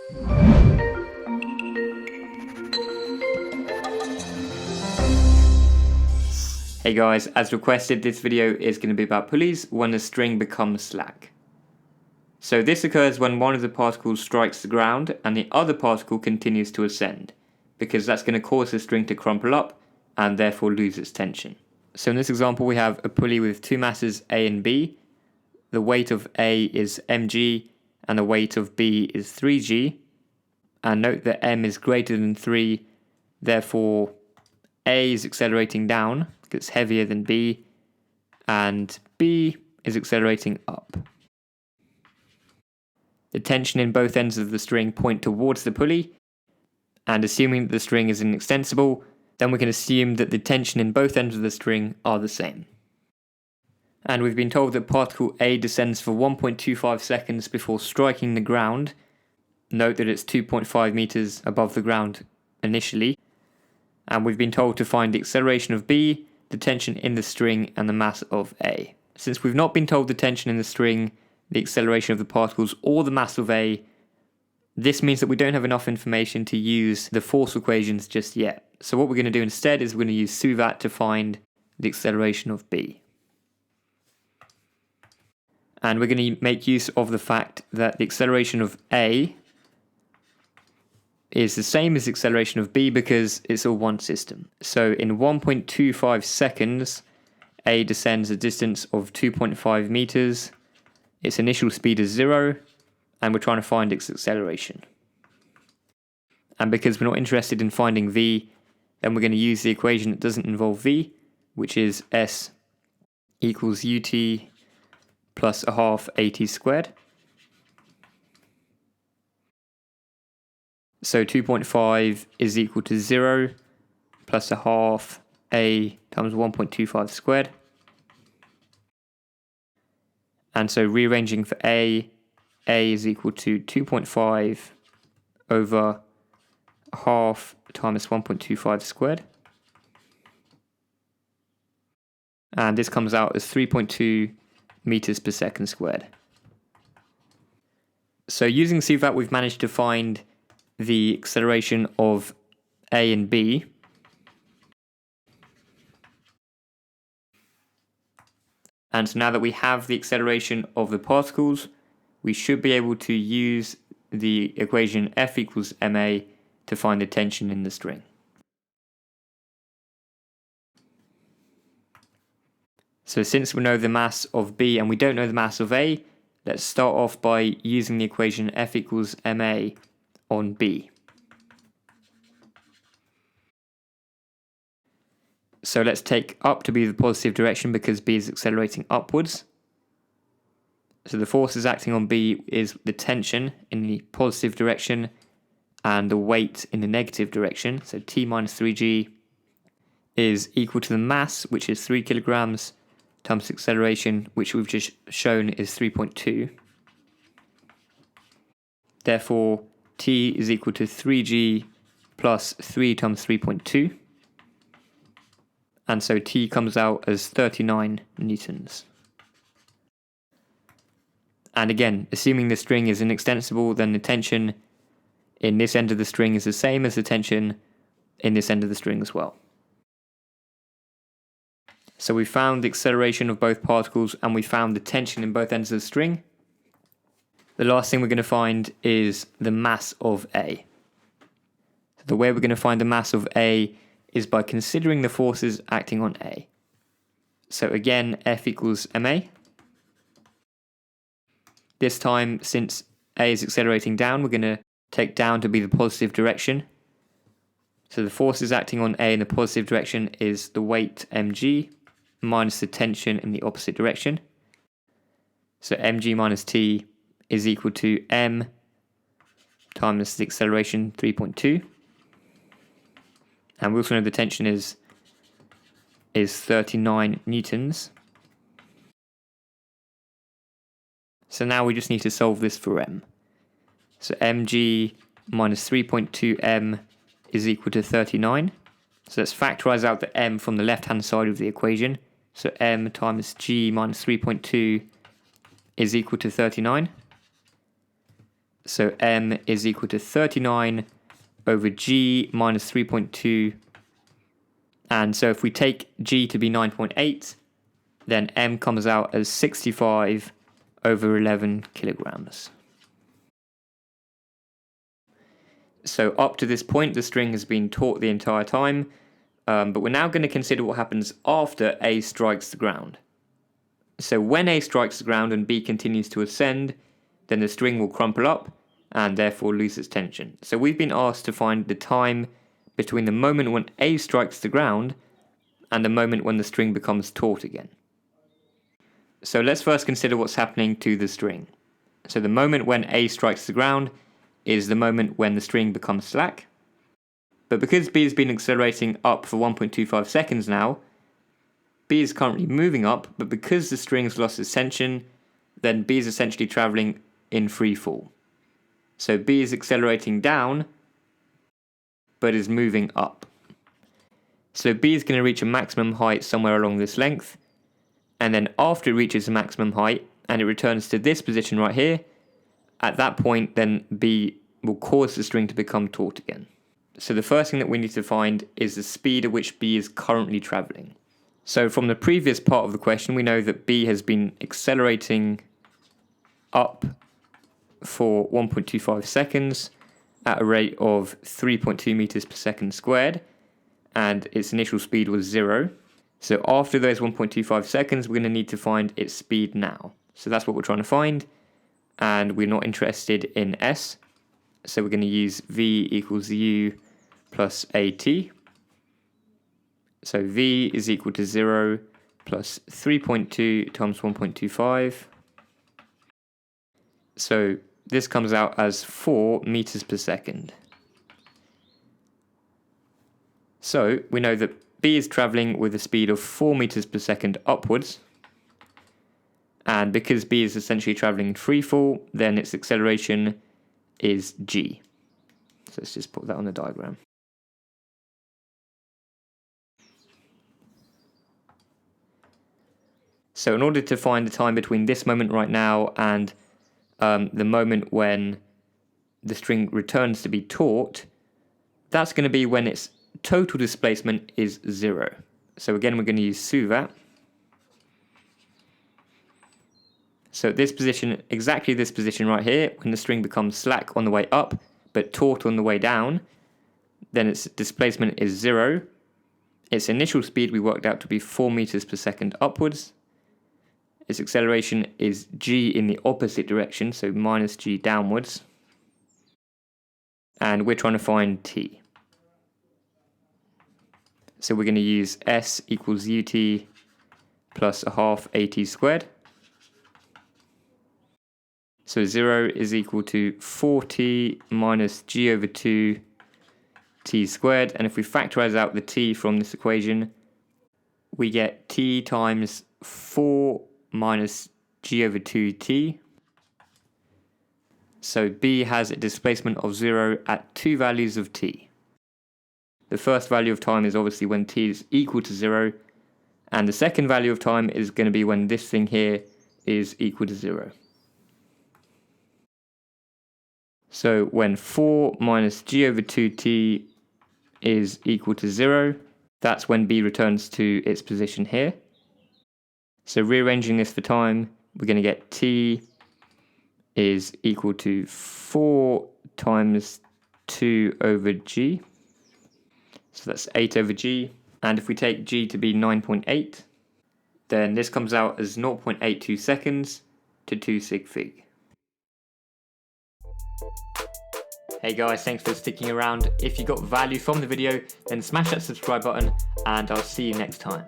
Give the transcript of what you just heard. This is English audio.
Hey guys, as requested, this video is going to be about pulleys when the string becomes slack. So this occurs when one of the particles strikes the ground and the other particle continues to ascend, because that's going to cause the string to crumple up and therefore lose its tension. So in this example we have a pulley with two masses A and B. The weight of A is mg and the weight of B is 3g. And note that m is greater than 3, therefore A is accelerating down because it's heavier than B, and B is accelerating up. The tension in both ends of the string point towards the pulley, and assuming that the string is inextensible, then we can assume that the tension in both ends of the string are the same. And we've been told that particle A descends for 1.25 seconds before striking the ground. Note that it's 2.5 meters above the ground initially. And we've been told to find the acceleration of B, the tension in the string, and the mass of A. Since we've not been told the tension in the string, the acceleration of the particles, or the mass of A, this means that we don't have enough information to use the force equations just yet. So what we're going to do instead is we're going to use suvat to find the acceleration of B. And we're going to make use of the fact that the acceleration of A is the same as the acceleration of B because it's all one system. So in 1.25 seconds, A descends a distance of 2.5 meters. Its initial speed is 0, and we're trying to find its acceleration. And because we're not interested in finding V, then we're going to use the equation that doesn't involve V, which is S equals ut plus a half at squared. So 2.5 is equal to 0 plus a half a times 1.25 squared. And so rearranging for A is equal to 2.5 over half times 1.25 squared. And this comes out as 3.2 meters per second squared. So using suvat, we've managed to find the acceleration of A and B. And so now that we have the acceleration of the particles, we should be able to use the equation F equals ma to find the tension in the string. So since we know the mass of B and we don't know the mass of A, let's start off by using the equation F equals ma on B. So let's take up to be the positive direction because B is accelerating upwards. So the forces acting on B is the tension in the positive direction and the weight in the negative direction. So T minus 3g is equal to the mass, which is 3 kilograms, times the acceleration, which we've just shown is 3.2. Therefore, T is equal to 3g plus 3 times 3.2. And so T comes out as 39 newtons. And again, assuming the string is inextensible, then the tension in this end of the string is the same as the tension in this end of the string as well. So we found the acceleration of both particles and we found the tension in both ends of the string. The last thing we're going to find is the mass of A. So the way we're going to find the mass of A is by considering the forces acting on A. So again, F equals ma. This time, since A is accelerating down, we're going to take down to be the positive direction. So the forces acting on A in the positive direction is the weight mg minus the tension in the opposite direction. So mg minus t is equal to m times the acceleration 3.2. And we also know the tension is 39 newtons. So now we just need to solve this for m. So mg minus 3.2m is equal to 39. So let's factorize out the m from the left-hand side of the equation. So m times g minus 3.2 is equal to 39. So m is equal to 39 over g minus 3.2. And so if we take g to be 9.8, then m comes out as 65 over 11 kilograms. So up to this point, the string has been taut the entire time, but we're now going to consider what happens after A strikes the ground. So when A strikes the ground and B continues to ascend, then the string will crumple up and therefore lose its tension. So we've been asked to find the time between the moment when A strikes the ground and the moment when the string becomes taut again. So let's first consider what's happening to the string. So the moment when A strikes the ground is the moment when the string becomes slack. But because B has been accelerating up for 1.25 seconds now, B is currently moving up, but because the string has lost its tension, then B is essentially traveling in free fall. So B is accelerating down, but is moving up. So B is going to reach a maximum height somewhere along this length, and then after it reaches a maximum height and it returns to this position right here, at that point then B will cause the string to become taut again. So the first thing that we need to find is the speed at which B is currently traveling. So from the previous part of the question, we know that B has been accelerating up for 1.25 seconds at a rate of 3.2 meters per second squared, and its initial speed was 0. So after those 1.25 seconds, we're going to need to find its speed now. So that's what we're trying to find, and we're not interested in S. So we're going to use V equals U plus AT. So V is equal to 0 plus 3.2 times 1.25. So this comes out as 4 meters per second. So we know that B is traveling with a speed of 4 meters per second upwards. And because B is essentially traveling in free fall, then its acceleration is g. So let's just put that on the diagram. So in order to find the time between this moment right now and the moment when the string returns to be taut, that's going to be when its total displacement is 0. So again, we're going to use suvat. So this position, exactly this position right here, when the string becomes slack on the way up, but taut on the way down, then its displacement is 0. Its initial speed we worked out to be 4 meters per second upwards. Its acceleration is g in the opposite direction, so minus g downwards. And we're trying to find t. So we're going to use S equals ut plus a half at squared. So 0 is equal to 4t minus g over 2 t squared. And if we factorize out the t from this equation, we get t times 4 minus g over 2t. So B has a displacement of 0 at two values of t. The first value of time is obviously when t is equal to 0. And the second value of time is going to be when this thing here is equal to 0. So when 4 minus g over 2t is equal to 0, that's when B returns to its position here. So rearranging this for time, we're going to get t is equal to 4 times 2 over g. So that's 8 over g. And if we take g to be 9.8, then this comes out as 0.82 seconds to 2 sig fig. Hey guys, thanks for sticking around. If you got value from the video, then smash that subscribe button, and I'll see you next time.